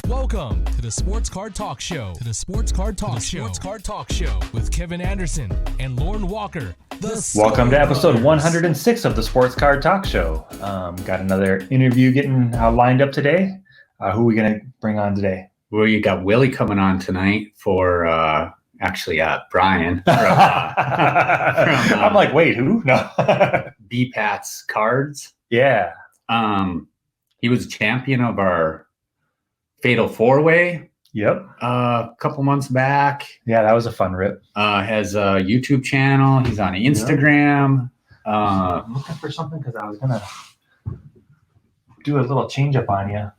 Welcome to the Sports Card Talk Show. Sports Card Talk Show with Kevin Anderson and Lorn Walker. Welcome to episode 106 of the Sports Card Talk Show. Got another interview getting lined up today. Who are we going to bring on today? Well, you got Willie coming on tonight for Bryan. I'm like, wait, who? No. Bpats cards. Yeah. He was a champion of our Fatal 4-Way. Yep. A couple months back. Yeah, that was a fun rip. Has a YouTube channel. He's on Instagram. Yep. I'm looking for something because I was going to do a little change up on you,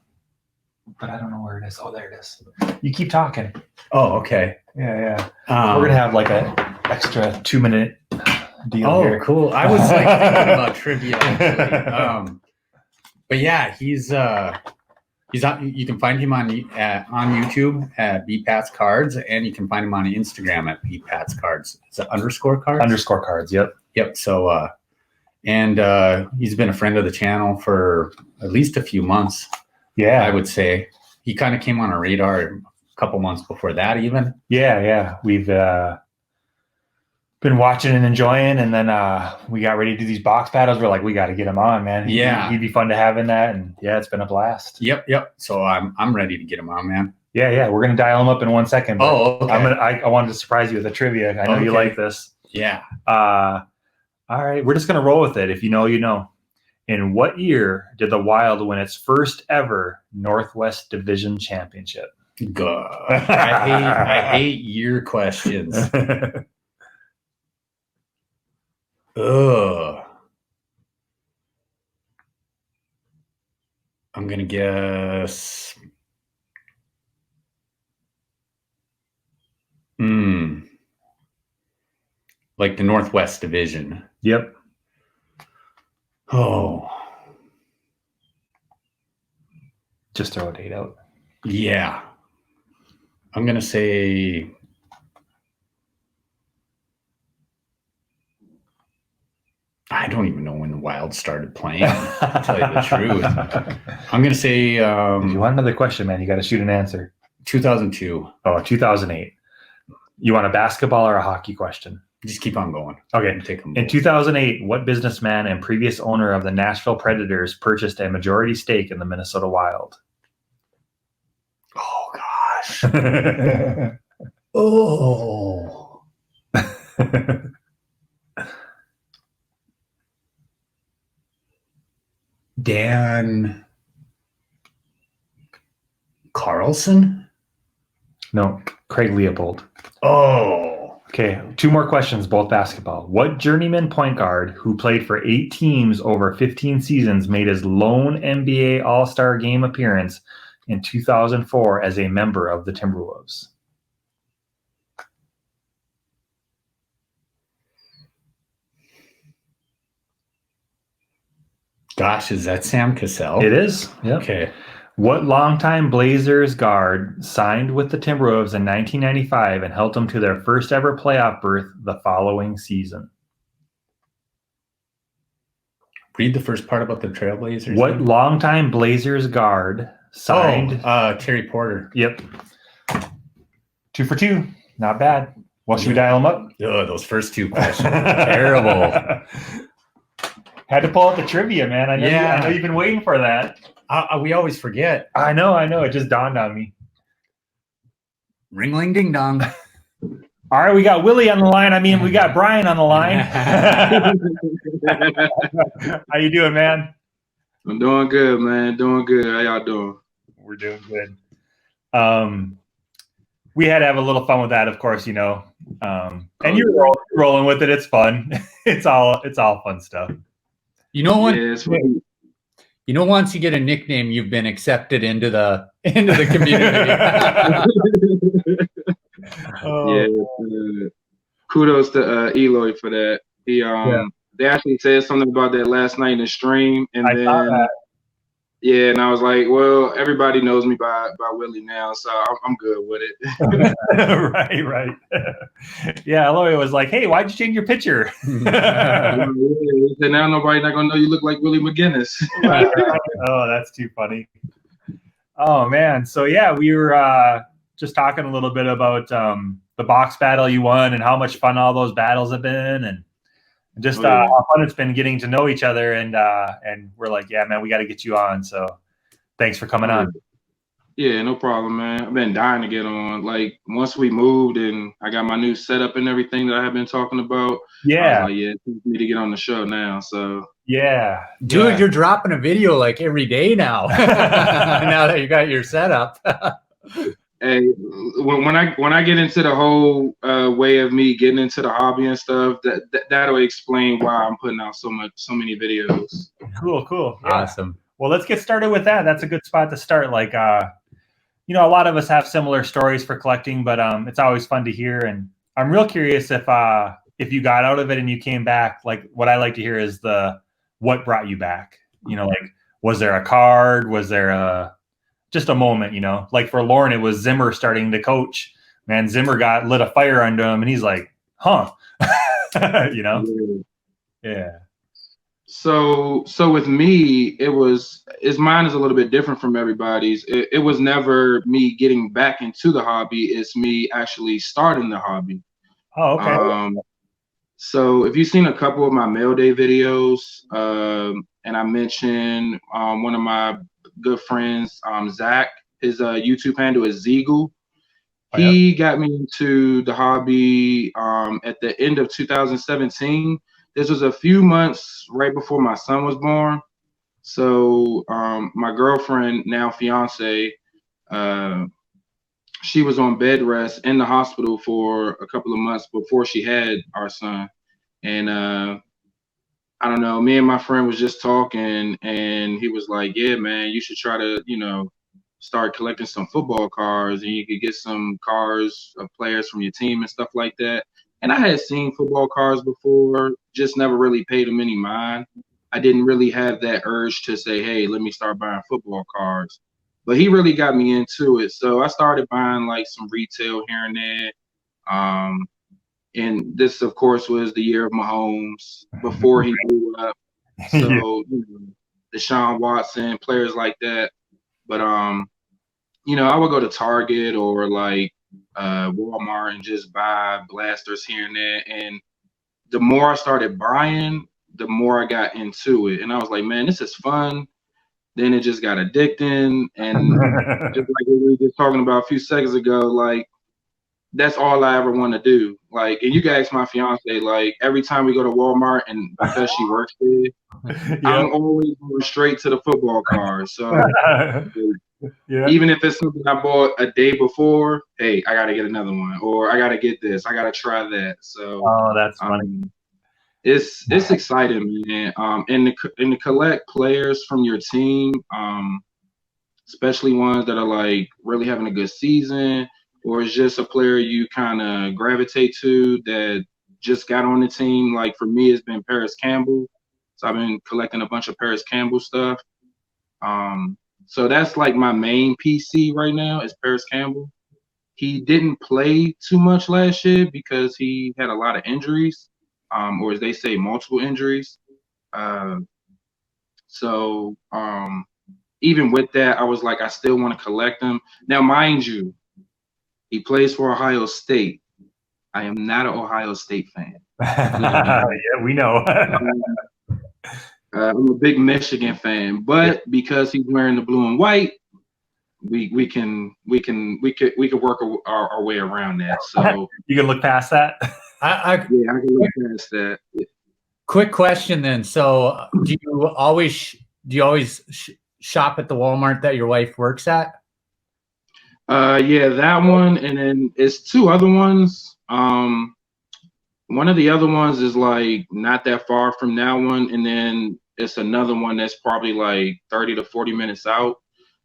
but I don't know where it is. Oh, there it is. You keep talking. Oh, okay. Yeah. We're going to have like an extra 2-minute deal here. Oh, cool. I was like thinking about trivia. Actually. But yeah, he's on. You can find him on YouTube at bpatscards, and you can find him on Instagram at bpatscards. Is it _cards? _cards. Yep. So, and he's been a friend of the channel for at least a few months. Yeah, I would say he kind of came on our radar a couple months before that, even. Yeah. We've been watching and enjoying, and then we got ready to do these box battles. We're like, we got to get him on, man. He'd be fun to have in that, and yeah, it's been a blast. Yep. So I'm ready to get him on, man. Yeah. We're gonna dial him up in 1 second. Oh, okay. I wanted to surprise you with a trivia. I know you like this. Yeah. All right, we're just gonna roll with it. If you know, you know. In what year did the Wild win its first ever Northwest Division championship? God, I hate year questions. Ugh. I'm gonna guess. Like the Northwest Division. Yep. Oh. Just throw a date out. Yeah. I'm gonna say. I don't even know when the Wild started playing, to tell you the truth. I'm going to say... if you want another question, man, you got to shoot an answer. 2002. Oh, 2008. You want a basketball or a hockey question? Just keep on going. Okay. In 2008, what businessman and previous owner of the Nashville Predators purchased a majority stake in the Minnesota Wild? Oh, gosh. Oh. Dan Carlson? No, Craig Leopold. Oh. Okay, 2 more questions, both basketball. What journeyman point guard who played for 8 teams over 15 seasons made his lone NBA All-Star Game appearance in 2004 as a member of the Timberwolves? Gosh, is that Sam Cassell? It is. Yep. Okay. What longtime Blazers guard signed with the Timberwolves in 1995 and helped them to their first ever playoff berth the following season? Read the first part about the Trailblazers. What longtime Blazers guard signed? Terry Porter. Yep. 2 for 2. Not bad. Well, should we dial them up? Oh, those first 2 questions. Terrible. Had to pull out the trivia, man. I know you've been waiting for that. We always forget. I know. It just dawned on me. Ringling ding dong. All right, we got Willie on the line. We got Bryan on the line. How you doing, man? I'm doing good, man. Doing good. How y'all doing? We're doing good. We had to have a little fun with that, of course, and you're rolling with it. It's fun. It's all fun stuff. Once you get a nickname, you've been accepted into the community. Kudos to Eloy for that. They actually said something about that last night in the stream, and I saw that. Yeah, and I was like, well, everybody knows me by Willie now, so I'm good with it. Right. Yeah, Eloy was like, hey, why'd you change your picture? Now nobody's not going to know you look like Willie McGinnis. Oh, that's too funny. Oh man. So yeah, we were just talking a little bit about the box battle you won and how much fun all those battles have been, and just how fun it's been getting to know each other. And we're like, yeah, man, we got to get you on. So thanks for coming on. Yeah, no problem, man. I've been dying to get on. Like once we moved and I got my new setup and everything that I have been talking about. Yeah. I was like, yeah, it's time for me to get on the show now. So yeah, dude, you're dropping a video like every day now. Now that you got your setup. Hey, when I get into the whole way of me getting into the hobby and stuff, that'll explain why I'm putting out so many videos. Cool. Yeah. Awesome. Well, let's get started with that. That's a good spot to start. Like, you know, a lot of us have similar stories for collecting, but it's always fun to hear. And I'm real curious if you got out of it and you came back. Like, what I like to hear is what brought you back. You know, like, was there a card? Was there just a moment? You know, like for Lorn, it was Zimmer starting to coach. Man, Zimmer lit a fire under him, and he's like, huh? You know, yeah. So with me, mine is a little bit different from everybody's. It was never me getting back into the hobby. It's me actually starting the hobby. Oh, okay. So if you've seen a couple of my mail day videos, and I mentioned one of my good friends, Zach, his YouTube handle is Zeagle. He got me into the hobby at the end of 2017. This was a few months right before my son was born. So my girlfriend, now fiance, she was on bed rest in the hospital for a couple of months before she had our son. And I don't know, me and my friend was just talking, and he was like, yeah, man, you should try to, you know, start collecting some football cards, and you could get some cards of players from your team and stuff like that. And I had seen football cards before, just never really paid them any mind. I didn't really have that urge to say, hey, let me start buying football cards. But he really got me into it. So I started buying like some retail here and there. And this, of course, was the year of Mahomes before he blew up. So, you know, Deshaun Watson, players like that. But, you know, I would go to Target or like Wal-Mart and just buy blasters here and there. And the more I started buying, the more I got into it. And I was like, man, this is fun. Then it just got addicting. And just like we were just talking about a few seconds ago, like, that's all I ever want to do. Like, and you can ask my fiance, like, every time we go to Walmart, and because she works there, I'm always going straight to the football cards. So even if it's something I bought a day before, hey, I got to get another one, or I got to get this, I got to try that. So that's funny. It's exciting, man. And to collect players from your team, especially ones that are like really having a good season, or it's just a player you kind of gravitate to that just got on the team. Like for me, it's been Paris Campbell. So I've been collecting a bunch of Paris Campbell stuff. So that's like my main PC right now is Paris Campbell. He didn't play too much last year because he had a lot of injuries, or as they say, multiple injuries. So even with that, I was like, I still want to collect him. Now, mind you, he plays for Ohio State. I am not an Ohio State fan. Yeah, we know. I'm a big Michigan fan, but because he's wearing the blue and white, we can work our way around that. So you can look past that. I can look past that. Quick question then. So do you always shop at the Walmart that your wife works at? Yeah, that one, and then it's two other ones. One of the other ones is like not that far from that one, and then it's another one that's probably like 30 to 40 minutes out.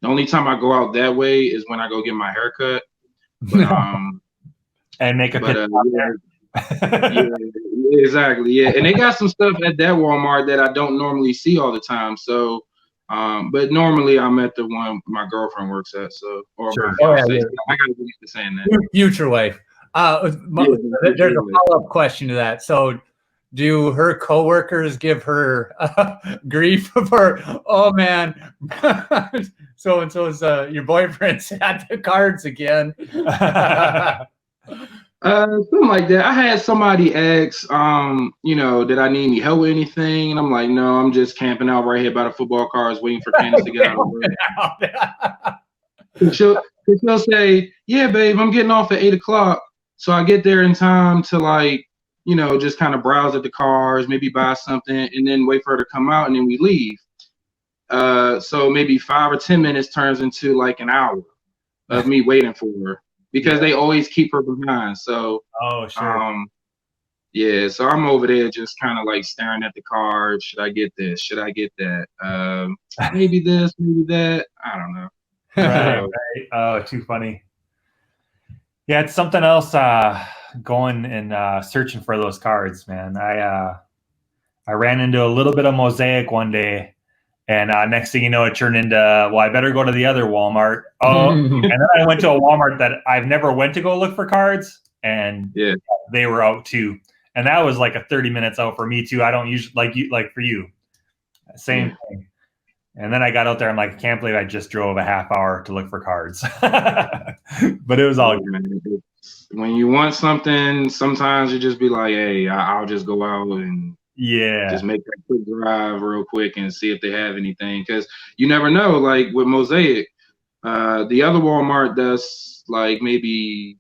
The only time I go out that way is when I go get my haircut. But, and make a picture. Yeah, exactly. Yeah, and they got some stuff at that Walmart that I don't normally see all the time. So, but normally I'm at the one my girlfriend works at. So, or sure. my fiance. I gotta be saying that. Future wife. There's a follow-up question to that. So, do her coworkers give her grief for, oh man, so and so's your boyfriend's at the cards again? Something like that. I had somebody ask, did I need any help with anything? And I'm like, no, I'm just camping out right here by the football cards, waiting for Candace to get out of work. She'll say, yeah, babe, I'm getting off at 8:00. So I get there in time to just kind of browse at the cars, maybe buy something, and then wait for her to come out, and then we leave. So maybe 5 or 10 minutes turns into like an hour of me waiting for her. Because they always keep her behind. So, yeah, so I'm over there just kind of like staring at the card. Should I get this? Should I get that? Maybe this, maybe that. I don't know. Right. Oh, too funny. Yeah, it's something else going and searching for those cards, man. I ran into a little bit of mosaic one day. And next thing you know, it turned into, well, I better go to the other Walmart. Oh, and then I went to a Walmart that I've never went to go look for cards, and they were out too. And that was like a 30 minutes out for me too. I don't usually like for you, same thing. And then I got out there. I'm like, I can't believe I just drove a half hour to look for cards. But it was all good. When you want something, sometimes you just be like, hey, I'll just go out and just make that quick drive real quick and see if they have anything, because you never know. Like with Mosaic, the other Walmart does like maybe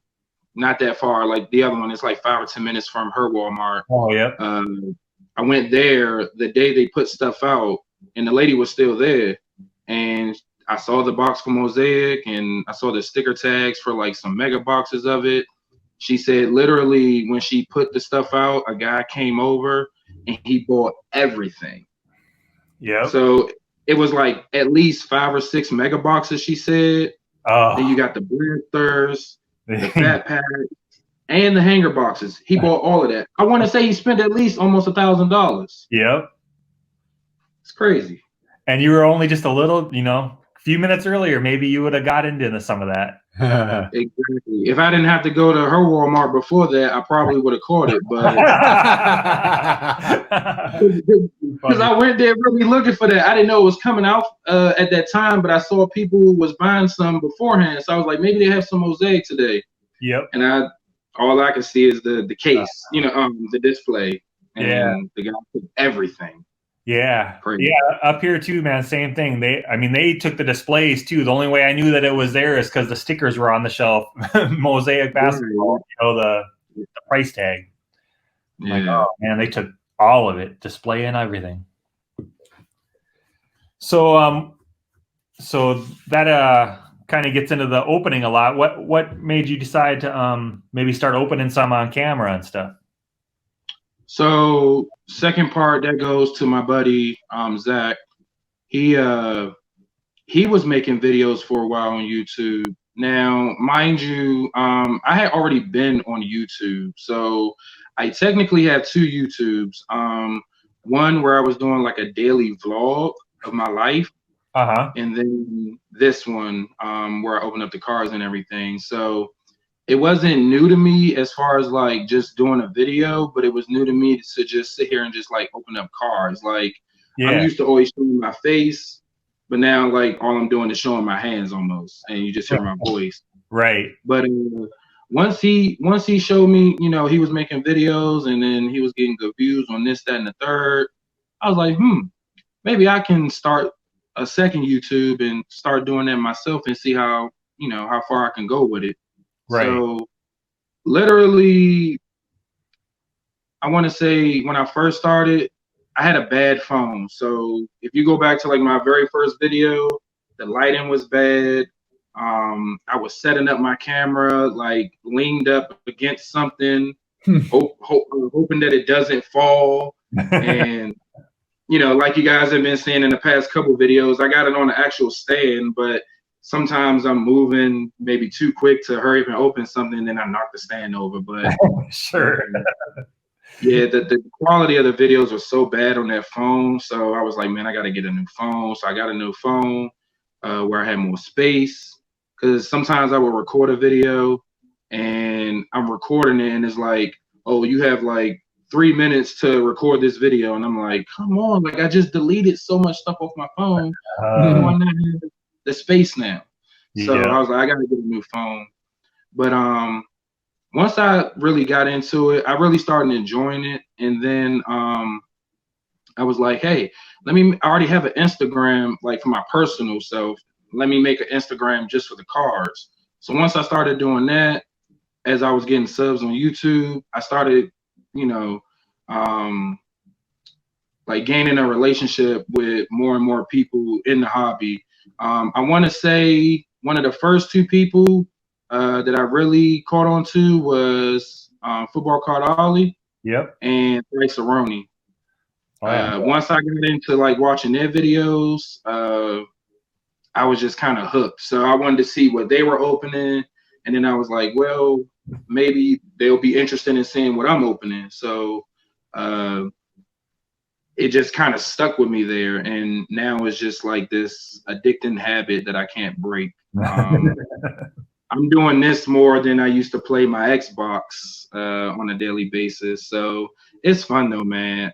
not that far. Like the other one, it's like 5 or 10 minutes from her Walmart. Oh yeah. I went there the day they put stuff out, and the lady was still there, and I saw the box for Mosaic, and I saw the sticker tags for like some mega boxes of it. She said literally when she put the stuff out, a guy came over and he bought everything. Yeah. So it was like at least 5 or 6 mega boxes, she said. Oh. Then you got the blisters, the fat packs, and the hanger boxes. He bought all of that. I want to say he spent at least almost $1,000. Yep. It's crazy. And you were only just a little, a few minutes earlier, maybe you would have got into some of that. Exactly. If I didn't have to go to her Walmart before that, I probably would have caught it. But because I went there really looking for that, I didn't know it was coming out at that time. But I saw people was buying some beforehand, so I was like, maybe they have some Mosaic today. Yep. And all I can see is the case, the display, and the guy took everything. Yeah. Crazy. Yeah. Up here too, man. Same thing. They took the displays too. The only way I knew that it was there is because the stickers were on the shelf. Mosaic basketball, the price tag. Yeah. Like, oh man, they took all of it, display and everything. So that kind of gets into the opening a lot. What made you decide to maybe start opening some on camera and stuff? So second part that goes to my buddy Zach. He was making videos for a while on YouTube. Now, mind you, I had already been on YouTube, so I technically have 2 YouTubes. One where I was doing like a daily vlog of my life, and then this one where I opened up the cards and everything. So it wasn't new to me as far as like just doing a video, but it was new to me to just sit here and just like open up cards. Like I'm used to always showing my face, but now like all I'm doing is showing my hands almost, and you just hear my voice. Right. But once he showed me, he was making videos and then he was getting good views on this, that, and the third. I was like, maybe I can start a second YouTube and start doing that myself and see how far I can go with it. Right. So literally, I want to say when I first started, I had a bad phone. So if you go back to like my very first video, the lighting was bad. I was setting up my camera, like leaned up against something, hoping that it doesn't fall. And, like you guys have been seeing in the past couple videos, I got it on an actual stand, but sometimes I'm moving maybe too quick to hurry up and open something, and then I knock the stand over. But sure. Yeah, the quality of the videos was so bad on that phone. So I was like, man, I got to get a new phone. So I got a new phone where I had more space, because sometimes I would record a video and I'm recording it and it's like, oh, you have like 3 minutes to record this video. And I'm like, come on, like I just deleted so much stuff off my phone. Why not have the space now? So I was like, I gotta get a new phone. But once I really got into it, I really started enjoying it. And then I was like, hey, I already have an Instagram, like for my personal self. Let me make an Instagram just for the cards. So once I started doing that, as I was getting subs on YouTube, I started, like gaining a relationship with more and more people in the hobby. I want to say one of the first two people that I really caught on to was Football Card Ollie. Yep. And Ray Cerrone. Oh, once I got into like watching their videos, I was just kind of hooked. So I wanted to see what they were opening. And then I was like, well, maybe they'll be interested in seeing what I'm opening. So it just kind of stuck with me there. And now it's just like this addicting habit that I can't break. I'm doing this more than I used to play my Xbox on a daily basis. So it's fun though, man.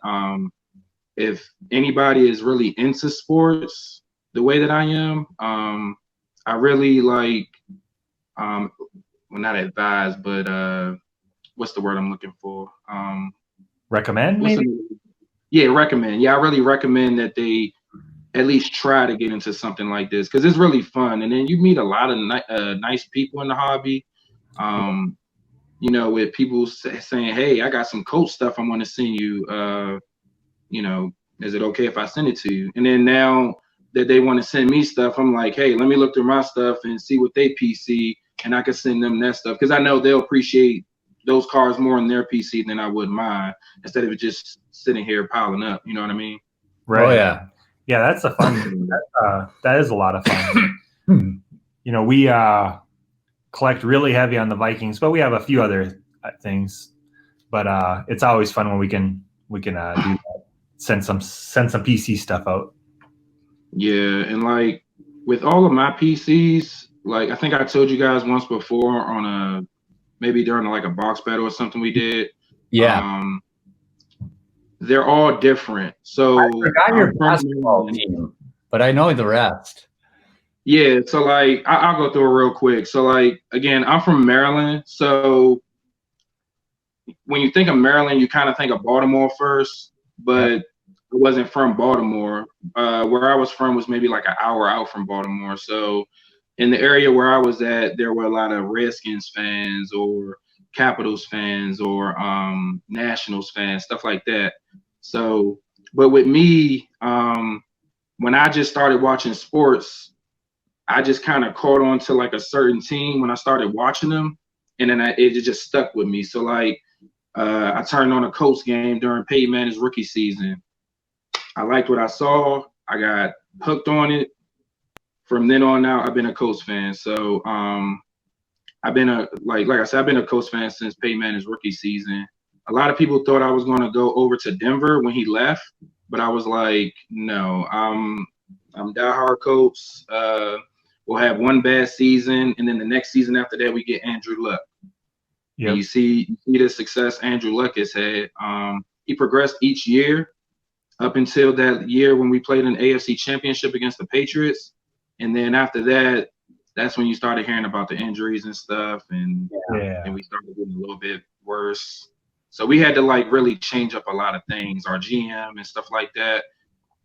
If anybody is really into sports the way that I am, I really like, well, not advise, but what's the word I'm looking for? Recommend, maybe? Yeah, recommend. Yeah, I really recommend that they at least try to get into something like this because it's really fun. And then you meet a lot of nice people in the hobby. With people saying, hey, I got some coach stuff I want to send you. Is it okay if I send it to you? And then now that they want to send me stuff, I'm like, hey, let me look through my stuff and see what they PC, and I can send them that stuff because I know they'll appreciate those cards more in their PC than I would mine, instead of it just sitting here piling up. You know what I mean? Right. Oh yeah. Yeah, that's a fun. That is a lot of fun. We collect really heavy on the Vikings, but we have a few other things. But it's always fun when we can do that. Send some PC stuff out. Yeah, and like with all of my PCs, like I think I told you guys once before on maybe during like a box battle or something we did. Yeah. They're all different. So I forgot your basketball team, but I know the rest. Yeah, so like I'll go through it real quick. So like again, I'm from Maryland. So when you think of Maryland, you kind of think of Baltimore first, but I wasn't from Baltimore. Where I was from was maybe like an hour out from Baltimore. So in the area where I was at, there were a lot of Redskins fans or Capitals fans or Nationals fans, stuff like that. So, but with me, when I just started watching sports, I just kind of caught on to like a certain team when I started watching them, and then it just stuck with me. So like I turned on a Colts game during Peyton Manning's rookie season. I liked what I saw. I got hooked on it. From then on out, I've been a Colts fan. So I've been like I said, I've been a Colts fan since Peyton Manning's rookie season. A lot of people thought I was going to go over to Denver when he left, but I was like, no, I'm diehard Colts. We'll have one bad season, and then the next season after that, we get Andrew Luck. Yeah, you see the success Andrew Luck has had. He progressed each year up until that year when we played an AFC Championship against the Patriots, and then after that, that's when you started hearing about the injuries and stuff, and we started getting a little bit worse. So we had to like really change up a lot of things, our GM and stuff like that.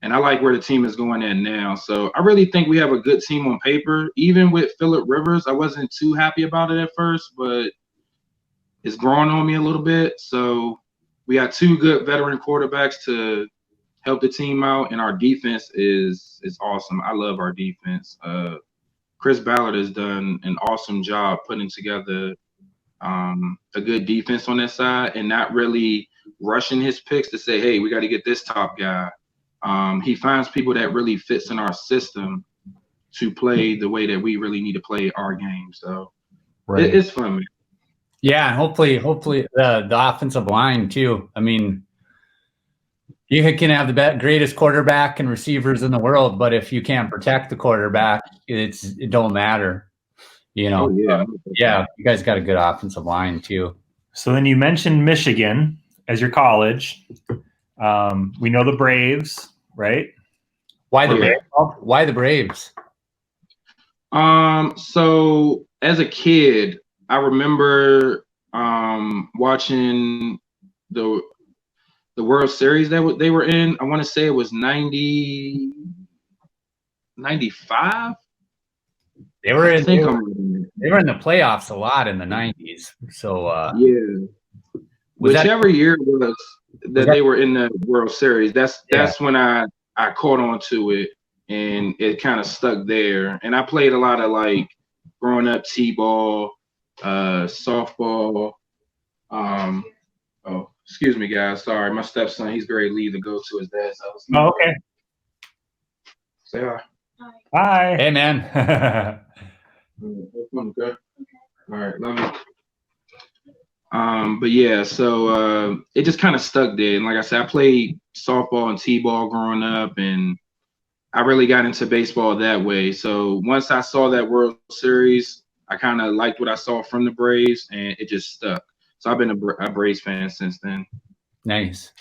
And I like where the team is going in now. So I really think we have a good team on paper. Even with Phillip Rivers, I wasn't too happy about it at first, but it's growing on me a little bit. So we got two good veteran quarterbacks to help the team out, and our defense is awesome. I love our defense. Chris Ballard has done an awesome job putting together a good defense on that side and not really rushing his picks to say, hey, we got to get this top guy. He finds people that really fits in our system to play the way that we really need to play our game. So it's fun, man. Yeah, hopefully the offensive line too. I mean, you can have the greatest quarterback and receivers in the world, but if you can't protect the quarterback, it don't matter. You guys got a good offensive line too. So then you mentioned Michigan. as your college. We know the Braves, right? Why the Braves? So as a kid, I remember watching the World Series that they were in. I want to say it was 95. They were in the playoffs a lot in the 90s. So yeah, whichever year it was that they were in the World Series, that's when I caught on to it, and it kind of stuck there. And I played a lot of like growing up t-ball, softball. Oh, excuse me, guys. Sorry, my stepson, he's very leave to go to his dad's house. Oh, okay. Say hi. Hi. Hey, man. Okay. All right, love you. But yeah, so it just kind of stuck there. And like I said, I played softball and t-ball growing up, and I really got into baseball that way. So once I saw that World Series, I kind of liked what I saw from the Braves, and it just stuck. So I've been a Braves fan since then. Nice.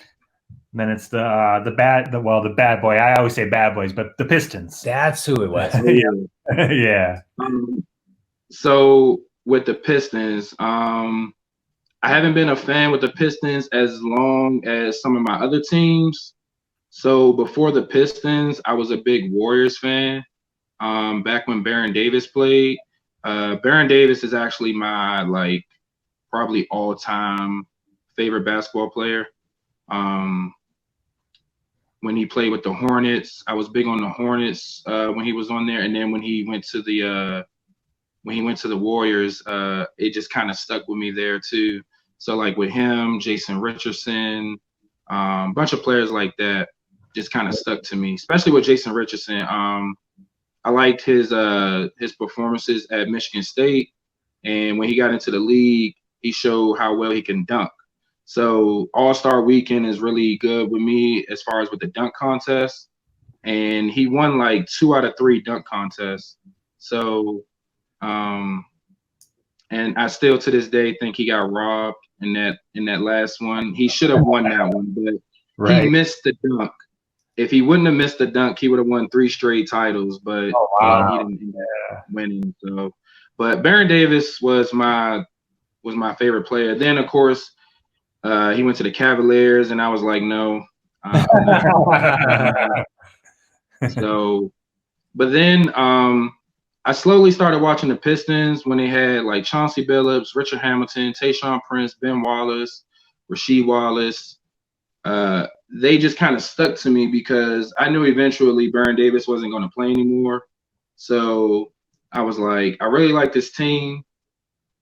Then it's the bad boy. I always say bad boys, but the Pistons. That's who it was. Yeah. So with the Pistons, I haven't been a fan with the Pistons as long as some of my other teams. So before the Pistons, I was a big Warriors fan. Back when Baron Davis played, Baron Davis is actually my probably all-time favorite basketball player. When he played with the Hornets, I was big on the Hornets when he was on there, and then when he went to the Warriors, it just kind of stuck with me there too. So like with him, Jason Richardson, a bunch of players like that just kind of stuck to me, especially with Jason Richardson. I liked his performances at Michigan State, and when he got into the league, he showed how well he can dunk. So All-Star Weekend is really good with me as far as with the dunk contest, and he won like 2 out of 3 dunk contests. So, and I still to this day think he got robbed in that last one. He should have won that one, but he missed the dunk. If he wouldn't have missed the dunk, he would have won 3 straight titles, but he didn't end up winning. So, but Baron Davis was my favorite player. Then of course, he went to the Cavaliers, and I was like, no. So, but then I slowly started watching the Pistons when they had like Chauncey Billups, Richard Hamilton, Tayshaun Prince, Ben Wallace, Rasheed Wallace. They just kind of stuck to me because I knew eventually Baron Davis wasn't going to play anymore. So I was like, I really like this team.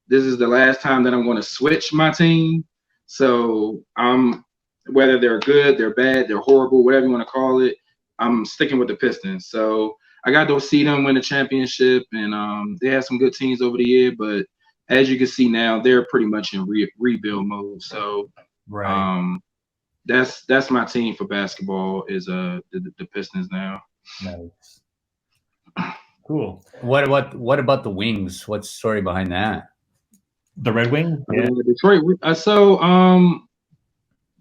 This is the last time that I'm going to switch my team. So whether they're good, they're bad, they're horrible, whatever you want to call it, I'm sticking with the Pistons. So I got to see them win the championship, and they had some good teams over the year. But as you can see now, they're pretty much in rebuild mode. So that's my team for basketball is the Pistons now. Nice. Cool. What about the Wings? What's the story behind that? The Red Wings? Yeah. Detroit. So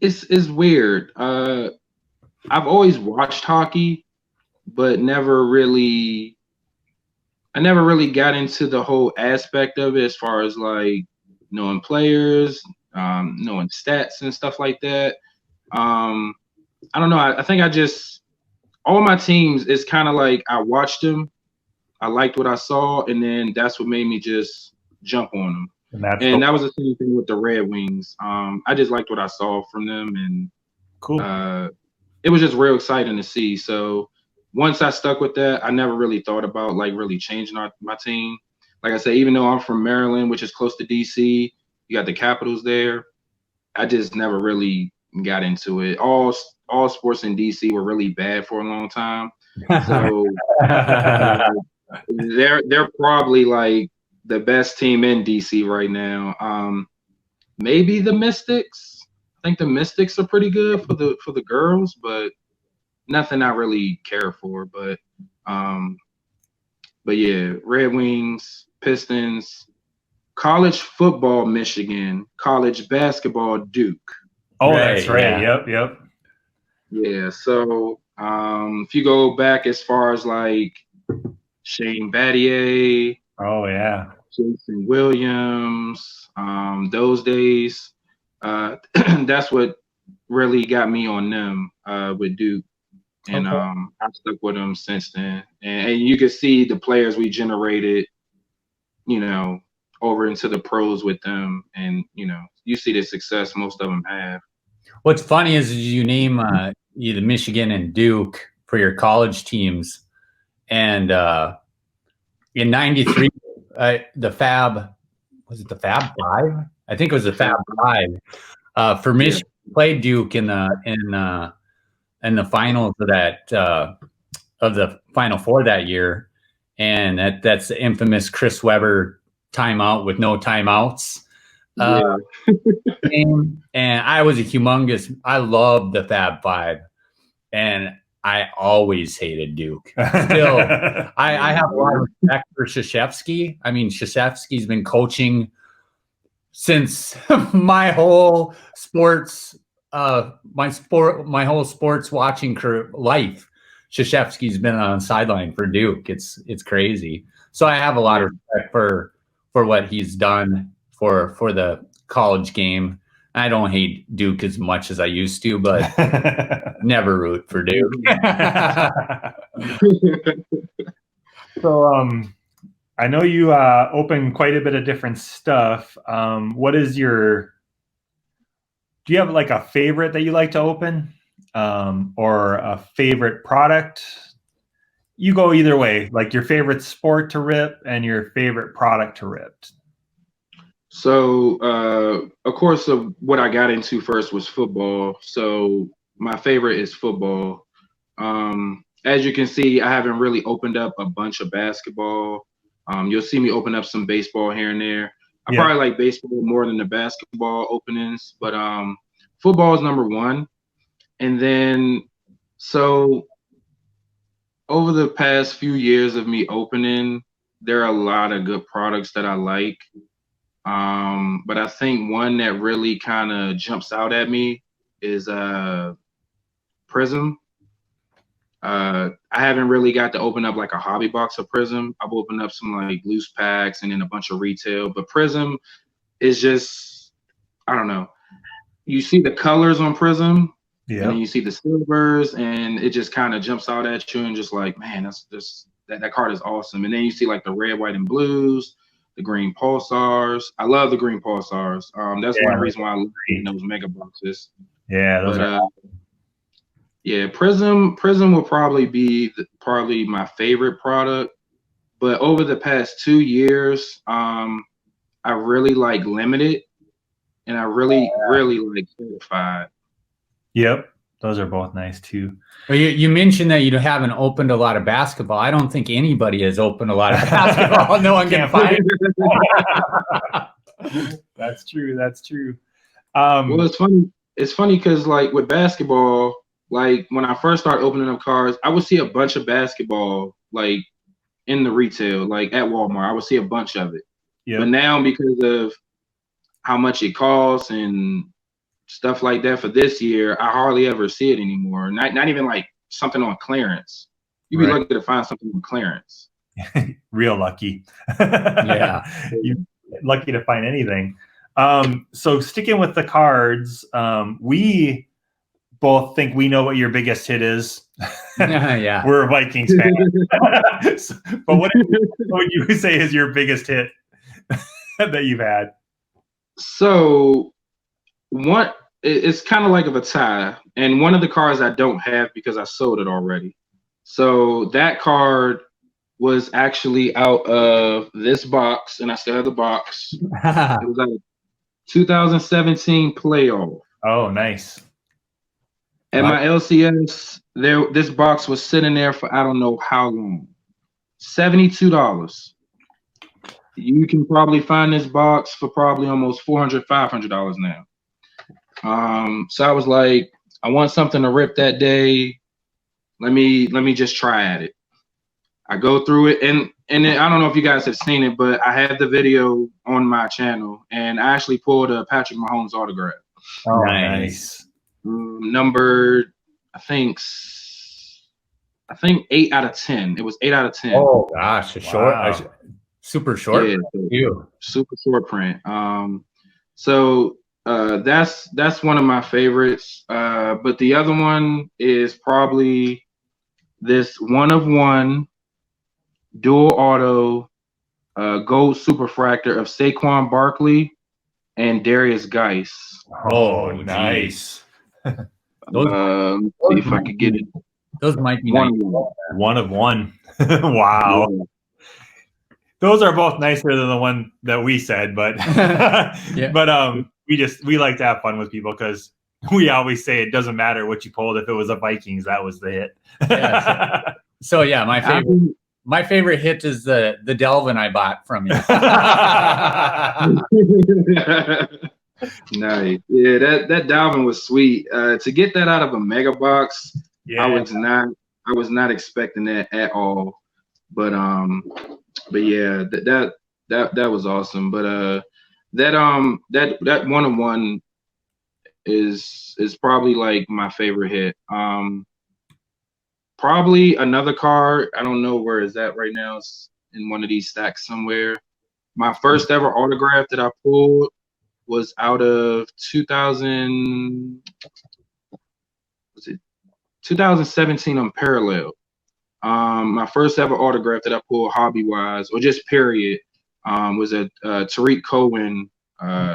it's weird. I've always watched hockey, but I never really got into the whole aspect of it as far as like knowing players, knowing stats and stuff like that. I don't know. I think all my teams is kind of like I watched them, I liked what I saw, and then that's what made me just jump on them. And that was the same thing with the Red Wings. I just liked what I saw from them, and cool. It was just real exciting to see. So once I stuck with that, I never really thought about like really changing my team. Like I said, even though I'm from Maryland, which is close to DC, you got the Capitals there. I just never really got into it. All sports in DC were really bad for a long time. So they're probably like the best team in DC right now. Maybe the Mystics. I think the Mystics are pretty good for the girls, but nothing I really care for. But yeah, Red Wings, Pistons, college football Michigan, college basketball Duke. Oh, Right, that's right. yeah. Yep. Yeah. So if you go back as far as like Shane Battier, Oh, yeah. Jason Williams, those days, that's what really got me on them with Duke. And Okay. I've stuck with them since then. And you can see the players we generated, you know, over into the pros with them. And, you know, you see the success most of them have. What's funny is you name either Michigan and Duke for your college teams. And in 93, the Fab, was it the Fab Five? I think it was the Fab Five. For Michigan, played Duke in the finals of that of the Final Four that year, and that's the infamous Chris Webber timeout with no timeouts. Game. And I was I loved the Fab Five, and I always hated Duke. Still, I have a lot of respect for Krzyzewski. I mean, Krzyzewski's been coaching since my whole sports watching life. Krzyzewski's been on the sideline for Duke. It's crazy. So I have a lot of respect for what he's done for the college game. I don't hate Duke as much as I used to, but never root for Duke. So I know you open quite a bit of different stuff. Do you have like a favorite that you like to open, or a favorite product? You go either way, like your favorite sport to rip and your favorite product to rip. So, of course, what I got into first was football. So my favorite is football. As you can see, I haven't really opened up a bunch of basketball. You'll see me open up some baseball here and there. I probably like baseball more than the basketball openings, but football is number one. And then, so over the past few years of me opening, there are a lot of good products that I like. But I think one that really kind of jumps out at me is Prism. I haven't really got to open up like a hobby box of Prism. I've opened up some like loose packs and then a bunch of retail, but Prism is just, I don't know. You see the colors on Prism, and then you see the silvers, and it just kind of jumps out at you and just like, man, that card is awesome. And then you see like the red, white, and blues, the green pulsars. I love the green pulsars. That's one reason why I love those mega boxes. Yeah, those are. Yeah, Prism will probably be my favorite product. But over the past 2 years, I really like limited, and I really like certified. Yep, those are both nice too. Well, you mentioned that you haven't opened a lot of basketball. I don't think anybody has opened a lot of basketball. No one can find it. That's true. Well, it's funny because like with basketball, like when I first started opening up cards, I would see a bunch of basketball like in the retail, like at Wal-Mart. I would see a bunch of it. Yep. But now, because of how much it costs and stuff like that for this year, I hardly ever see it anymore. Not even like something on clearance. You'd be lucky to find something on clearance. Real lucky. Yeah. You're lucky to find anything. So sticking with the cards, we both think we know what your biggest hit is. Yeah. We're Vikings fans. But what would you say is your biggest hit that you've had? So it's kind of like of a tie, and one of the cards I don't have because I sold it already. So that card was actually out of this box, and I still have the box. It was like 2017 playoff. Oh, nice. At my LCS, this box was sitting there for I don't know how long. $72. You can probably find this box for probably almost $400, $500 now. So I was like, I want something to rip that day. Let me just try at it. I go through it, and then, I don't know if you guys have seen it, but I had the video on my channel, and I actually pulled a Patrick Mahomes autograph. Oh, Nice. Number, I think 8 out of 10. It was 8 out of 10. Oh gosh, Wow. super short. Yeah, You. super short print. So that's one of my favorites. But the other one is probably this 1-of-1 dual auto gold superfractor of Saquon Barkley and Darius Geis. Oh, nice. Those See if I could get it. Those might be One nice. of one. 1-of-1. Wow. Yeah. Those are both nicer than the one that we said, but Yeah. but we like to have fun with people because we always say it doesn't matter what you pulled. If it was a Vikings, that was the hit. Yeah, so yeah, my favorite hit is the Delvin I bought from you. Nice. Yeah, that Dalvin was sweet. To get that out of a mega box, Yeah. I was not expecting that at all. But yeah, that was awesome. But that 1-of-1 is probably like my favorite hit. Probably another card. I don't know where is that right now. It's in one of these stacks somewhere. My first ever autograph that I pulled was out of 2017 Unparalleled. My first ever autograph that I pulled hobby-wise, or just period, was a Tariq Cohen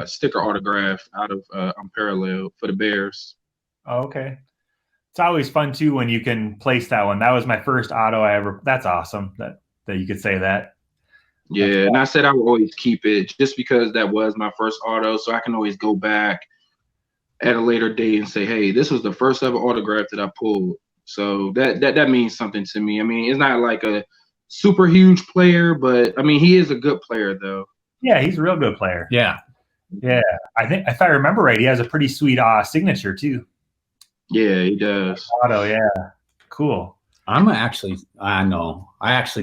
sticker autograph out of Unparalleled for the Bears. Oh, okay. It's always fun too when you can place that one. That was my first auto I ever. That's awesome that you could say that. Yeah, and I said I would always keep it just because that was my first auto, so I can always go back at a later date and say, hey, this was the first ever autograph that I pulled. So that means something to me. I mean, it's not like a super huge player, but I mean, he is a good player though. Yeah, he's a real good player. Yeah. Yeah. I think if I remember right, he has a pretty sweet signature too. Yeah, he does. Auto, yeah. Cool. I actually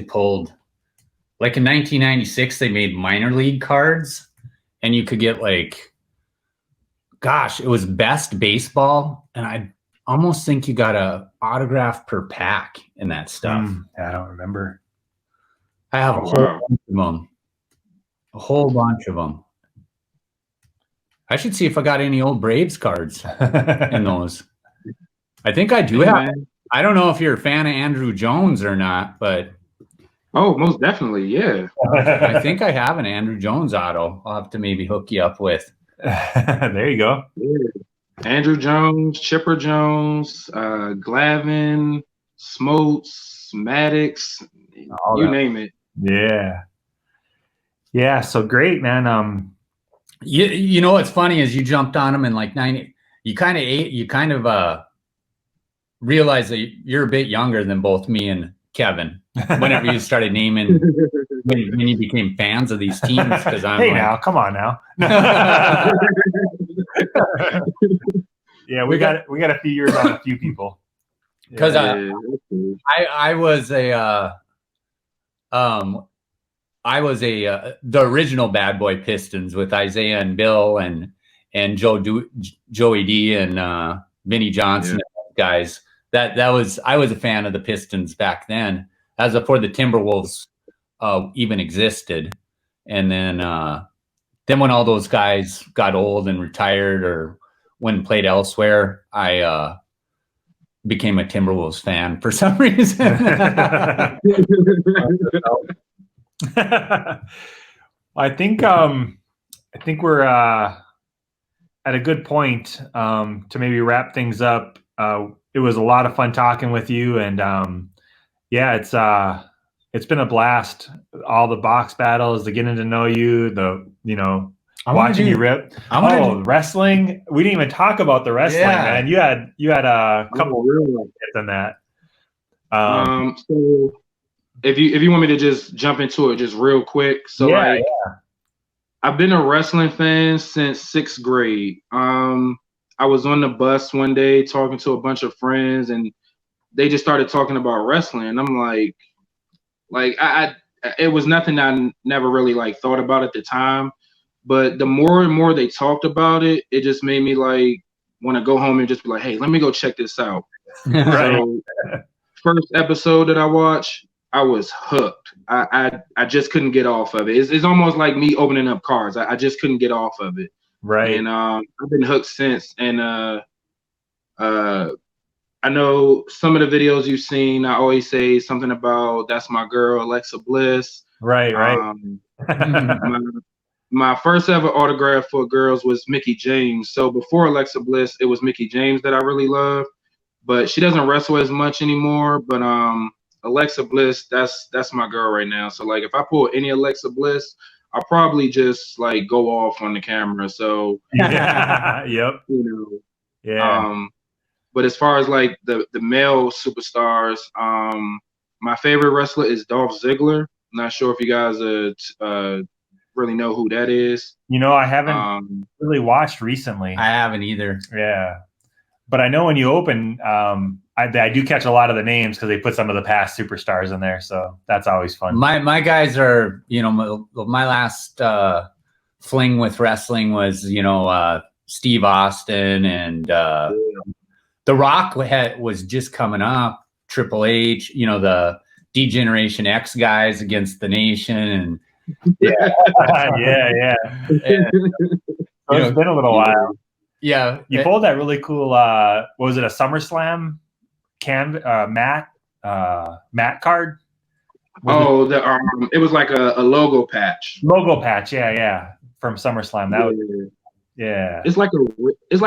pulled, like in 1996, they made minor league cards, and you could get like, gosh, it was best baseball, and I almost think you got a autograph per pack in that stuff. I don't remember. I have a whole bunch of them. I should see if I got any old Braves cards in those. I think I do have. I don't know if you're a fan of Andrew Jones or not, but oh, most definitely, yeah. I think I have an Andrew Jones auto. I'll have to maybe hook you up with. There you go. Yeah. Andrew Jones, Chipper Jones, Glavin, Smotes, Maddox, you name it. Yeah. Yeah, so great, man. You know what's funny is you jumped on them in like 90. You kind of realize that you're a bit younger than both me and Kevin whenever you started naming when you became fans of these teams. Because I'm now, come on now. Yeah, we got a few years on a few people. Because I was the original Bad Boy Pistons with Isaiah and Bill and Joey D and Vinny Johnson guys. I was a fan of the Pistons back then, as before the Timberwolves even existed. And then when all those guys got old and retired or when played elsewhere, I became a Timberwolves fan for some reason. I think we're at a good point to maybe wrap things up. It was a lot of fun talking with you, and it's been a blast. All the box battles, the getting to know you, watching you rip. Wrestling. We didn't even talk about the wrestling, man. You had a couple real hits on that. So if you want me to just jump into it just real quick. So I've been a wrestling fan since 6th grade. I was on the bus one day talking to a bunch of friends, and they just started talking about wrestling. And I'm like I it was nothing I never really like thought about at the time. But the more and more they talked about it, it just made me like want to go home and just be like, hey, let me go check this out. Right. So first episode that I watched, I was hooked. I just couldn't get off of it. It's almost like me opening up cards. I just couldn't get off of it. Right. And I've been hooked since. And I know some of the videos you've seen, I always say something about that's my girl, Alexa Bliss. Right. My first ever autograph for girls was Mickey James. So before Alexa Bliss, it was Mickey James that I really loved. But she doesn't wrestle as much anymore. But Alexa Bliss, that's my girl right now. So like if I pull any Alexa Bliss, I'll probably just like go off on the camera. So yeah, yep. You know. Yeah. But as far as like the male superstars, my favorite wrestler is Dolph Ziggler. I'm not sure if you guys really know who that is. You know, I haven't really watched recently. I haven't either. Yeah. But I know when you open, I do catch a lot of the names because they put some of the past superstars in there. So that's always fun. My guys are, you know, my last fling with wrestling was, you know, Steve Austin and The Rock was just coming up. Triple H, you know, the D-Generation X guys against the Nation. And yeah. It's been a little while. Yeah, you pulled that really cool. What was it? A SummerSlam matte card? It was like a logo patch. Logo patch, yeah, from SummerSlam. That was yeah. It's like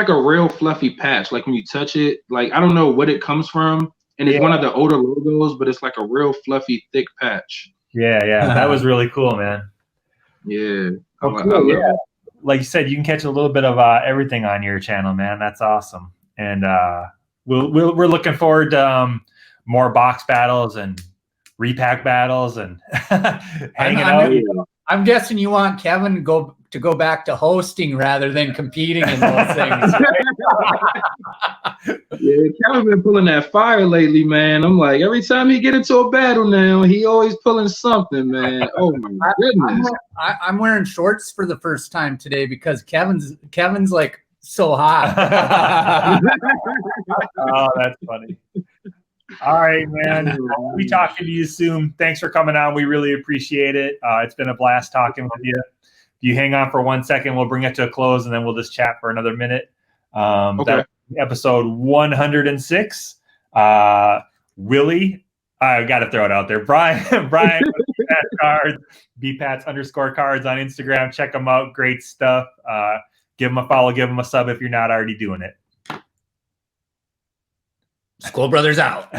a real fluffy patch. Like when you touch it, like I don't know what it comes from, and it's one of the older logos, but it's like a real fluffy, thick patch. Yeah, that was really cool, man. Yeah, I love it. Like you said, you can catch a little bit of everything on your channel, man. That's awesome. And we're looking forward to more box battles and repack battles and hanging out. I'm guessing you want Kevin to go back to hosting rather than competing in those things. Yeah, Kevin's been pulling that fire lately, man. I'm like, every time he get into a battle now, he always pulling something, man. Oh my goodness. I'm wearing shorts for the first time today because Kevin's like so hot. Oh, that's funny. All right, man. We'll be talking to you soon. Thanks for coming on. We really appreciate it. It's been a blast talking with you. If you hang on for 1 second, we'll bring it to a close, and then we'll just chat for another minute. Okay. Episode 106. Willie, I got to throw it out there. Bryan, Bpats _cards on Instagram. Check them out. Great stuff. Give them a follow. Give them a sub if you're not already doing it. School Brothers out.